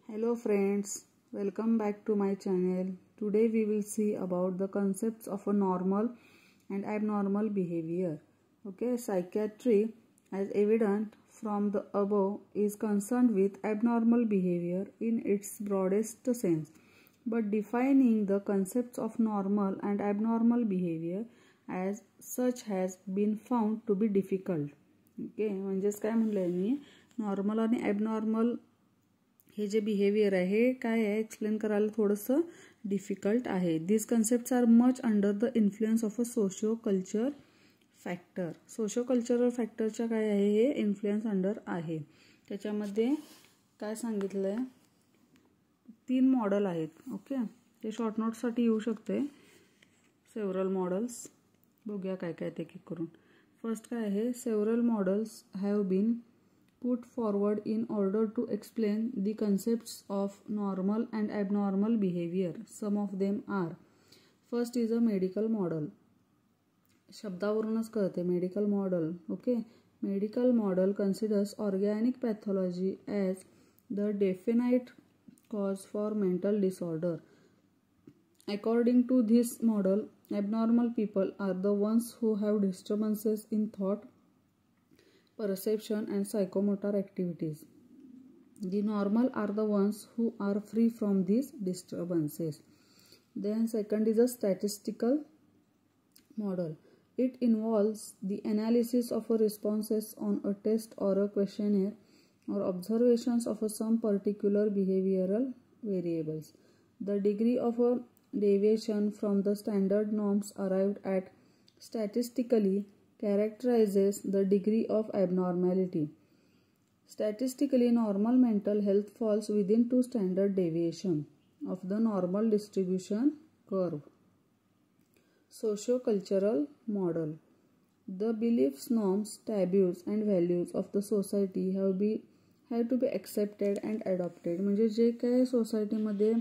Hello friends, welcome back to my channel. Today we will see about the concepts of a normal and abnormal behavior. Psychiatry, as evident from the above, is concerned with abnormal behavior in its broadest sense, but defining the concepts of normal and abnormal behavior as such has been found to be difficult. म्हणजेच काय म्हणलंय मी, normal आणि abnormal हे जे behaviour आहे काय आहे explain करायला थोडंसं डिफिकल्ट आहे. This concepts are much under the influence of a socio culture factor. Socio cultural फॅक्टरच्या काय आहे हे इन्फ्लुएन्स अंडर आहे. त्याच्यामध्ये काय सांगितलं आहे, 3 मॉडेल आहेत. ते शॉर्ट नोट्ससाठी येऊ शकते. सेव्हरल मॉडेल्स बघूया काय काय ते एक करून. फर्स्ट काय आहे, several models have been put forward in order to explain the concepts of normal and abnormal behavior. Some of them are, first is a medical model. शब्दावरूनच कळते medical model. Medical model considers organic pathology as the definite cause for mental disorder. According to this model, abnormal people are the ones who have disturbances in thought, perception and psychomotor activities. The normal are the ones who are free from these disturbances. Then second is a statistical model. It involves the analysis of a responses on a test or a questionnaire or observations of some particular behavioral variables. The degree of a deviation from the standard norms arrived at statistically characterizes the degree of abnormality. Statistically, normal mental health falls within 2 standard deviation of the normal distribution curve. Socio-cultural model. The beliefs, norms, taboos and values of the society have to be accepted and adopted. म्हणजे जे काय सोसायटीमध्ये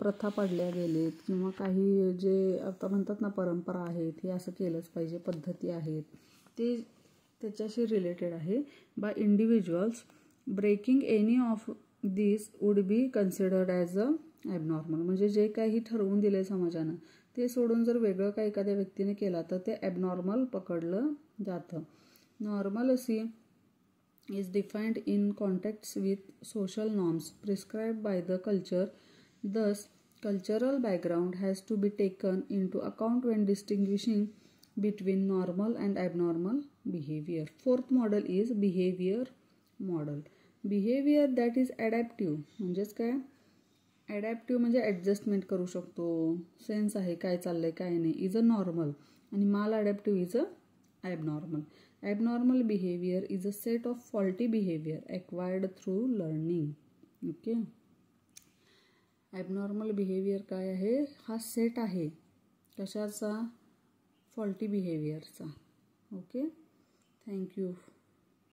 प्रथा पाडल्या गेलेत किंवा काही जे आता म्हणतात ना परंपरा आहेत, हे असं केलंच पाहिजे, पद्धती आहेत, ते त्याच्याशी रिलेटेड आहे. By individuals breaking any of this would be considered as a abnormal. म्हणजे जे काही ठरवून दिले समाजानं ते सोडून जर वेगळं काही एखाद्या व्यक्तीने केला तर ते ॲबनॉर्मल पकडलं जातं. Normalcy is defined in contacts with social norms prescribed by the culture. Thus, cultural background has to be taken into account when distinguishing between normal and abnormal behavior. Fourth model is behavior model. Behavior that is adaptive. म्हणजेच काय, adaptive म्हणजे adjustment करू शकतो, sense आहे काय चाललंय काय नाही, इज अ नॉर्मल. आणि माल adaptive is a abnormal. Abnormal behavior is a set of faulty behavior acquired through learning. Abnormal behavior काय आहे, हा सेट आहे कशाचा, फॉल्टी बिहेवियरचा. थँक्यू.